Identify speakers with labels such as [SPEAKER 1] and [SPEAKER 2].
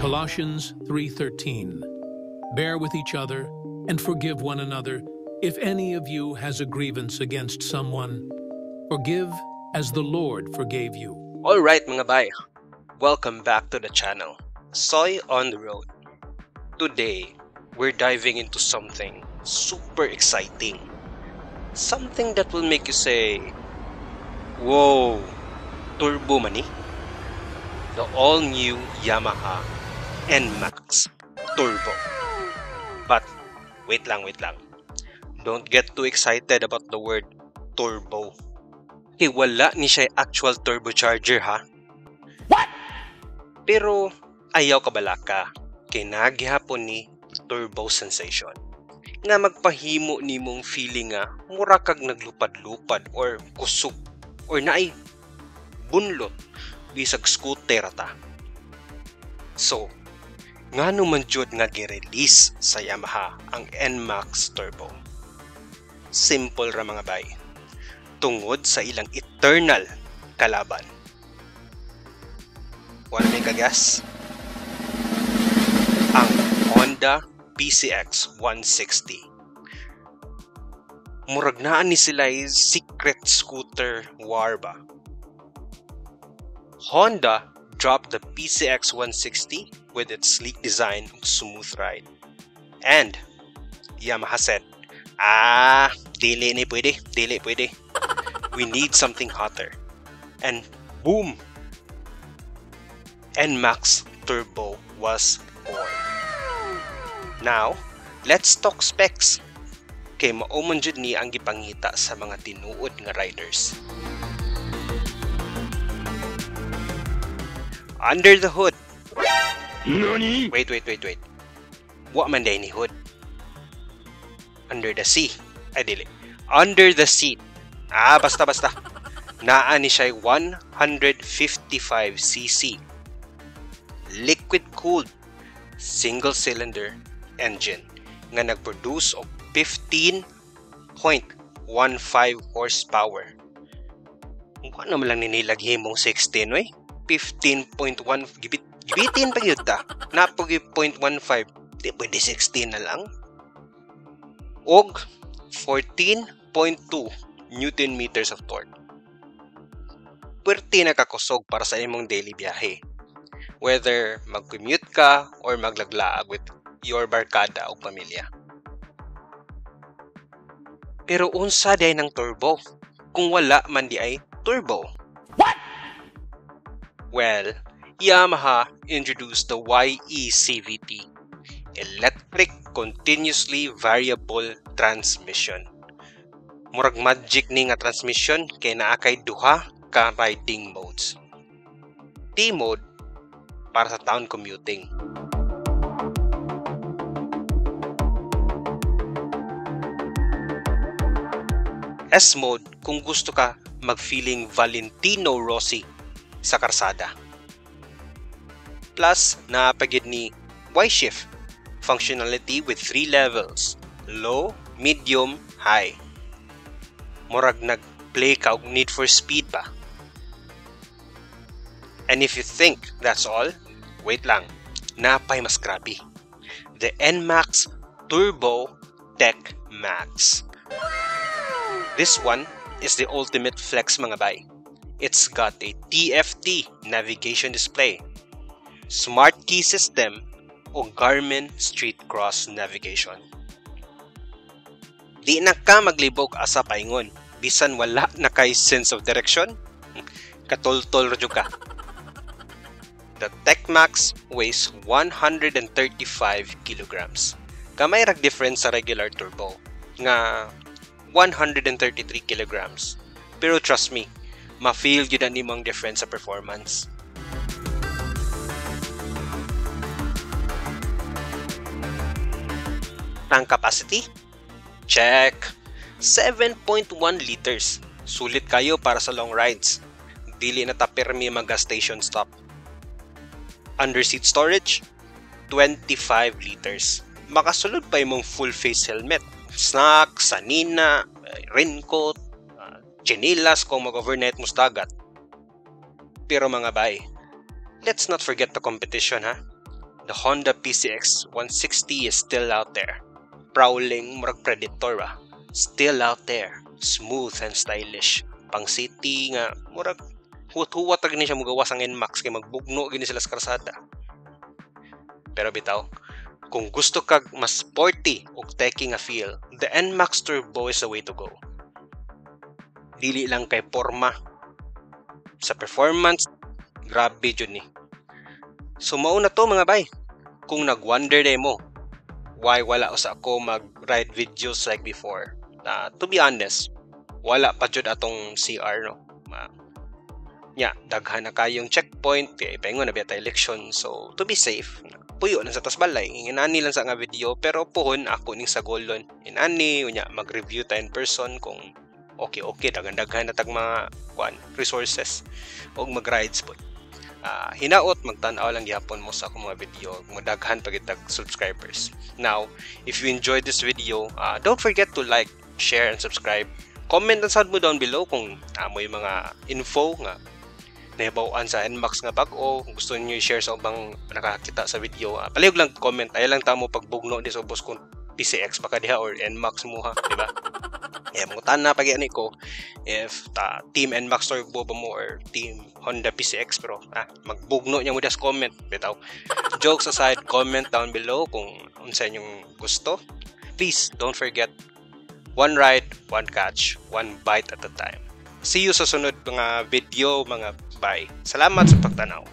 [SPEAKER 1] Colossians 3:13. Bear with each other and forgive one another. If any of you has a grievance against someone, forgive as the Lord forgave you.
[SPEAKER 2] Alright mga bay, welcome back to the channel, Soy on the Road. Today, we're diving into something super exciting. Something that will make you say, "Whoa, turbo money?" The all-new Yamaha NMAX Turbo. But, wait lang. Don't get too excited about the word turbo. Wala ni siya actual turbocharger ha. What? Pero ayaw kabalaka kay naghihapon ni turbo sensation nga magpahimo nimong feeling nga mura kag naglupad-lupad or kusog or naay bunlot bisag scooter ta. So, ngano man jud nga gi-release sa Yamaha ang NMAX Turbo? Simple ra mga bay. Tungod sa ilang eternal kalaban. Wanna make a guess? Ang Honda PCX 160. Murag naan ni sila secret scooter war ba? Honda dropped the PCX 160 with its sleek design and smooth ride. And Yamaha said, dili pwede. We need something hotter. And boom! NMAX Turbo was born. Now, let's talk specs. Kay mao man jud ni ang gipangita sa mga tinuod nga riders. Under the hood. Nani? Wait. Wa man day ni hood. Under the seat. Dili. Under the seat. Basta. Naa ni siya 155cc. Liquid-cooled single-cylinder engine nga nagproduce og 15.15 horsepower. Kung ano man lang ninilag himong 16, wey? 15.1 gibitin pa yun ta. Napogi 0.15. Di pwede 16 na lang. Og 14.2 Newton meters of torque. Pwerte na kakusog para sa imong daily biyahe. Whether mag-commute ka or maglaglaag with your barkada o pamilya. Pero unsa day ng turbo? Kung wala man di ay turbo. What? Well, Yamaha introduced the YE-CVT, Electric Continuously Variable Transmission. Murag magic ni nga transmission kay naa kay duha ka riding modes. T mode para sa town commuting. S mode kung gusto ka mag-feeling Valentino Rossi sa karsada. Plus, naapagid ni Y-Shift functionality with 3 levels: low, medium, high. Murag nag-play ka og Need for Speed ba? And if you think that's all, wait lang, napay mas grabe. The NMAX Turbo Tech Max. This one is the ultimate flex mga bay. It's got a TFT navigation display, smart key system, o Garmin Street Cross navigation. Di na ka maglibog asa paingon, bisan wala na kay sense of direction, katultol radyo ka. The TechMax weighs 135 kilograms. Kamay rag difference sa regular turbo, nga 133 kilograms. Pero trust me, ma-feel yun na nimang difference sa performance. Tank capacity? Check! 7.1 liters. Sulit kayo para sa long rides. Dili na ta permi mag-gas station stop. Underseat storage? 25 liters. Makasulod pa imong full face helmet, snack, sanina, raincoat, chinilas kung mag-overnight mo sa dagat. Pero mga bay, let's not forget the competition ha. the Honda PCX 160 is still out there. Prowling, murag predator ba? Still out there. Smooth and stylish. Pang city nga, murag huwat-huwat na gini siya magawas ang NMAX kay magbugno gini sila sa karsada. Pero bitaw, kung gusto kag mas sporty o techy nga feel, the NMAX Turbo is the way to go. Dili lang kay forma. Sa performance, grabe dyan ni. So mauna to mga bay. Kung nag-wonder day mo, why wala sa ako mag-ride videos like before? To be honest, wala pa dyan atong CR, no? Daghan na kayong checkpoint, kaya ipaingon na biya tayo election. So, to be safe, puyo lang sa tasbalay. Inani lang sa nga video, pero puhon ako ning sa golon. Inani, mag-review tayo in person kung okay, daghan na tag mga resources o mag-rides po. Hinaot, magtanaw lang gihapon mo sa akong mga video, madaghan pagitag subscribers. Now, if you enjoyed this video, don't forget to like, share, and subscribe. Comment ang sad mo down below kung amoy mga info nga nahibawaan sa NMAX nga bag-o, kung gusto niyo i-share sa ubang nakakita sa video. Palihog lang comment, ay lang tamo pagbugno di sa ubos kung PCX pa ka diha or NMAX mo ha, di ba? Mangutan na pag ani ko if team NMAX Turbo ba mo or team Honda PCX Pro. Magbugno niya mo das comment bitaw. Jokes aside, comment down below kung unsa inyong gusto. Please don't forget, one ride, one catch, one bite at a time. See you sa sunod mga video mga bay. Salamat sa pagtanaw.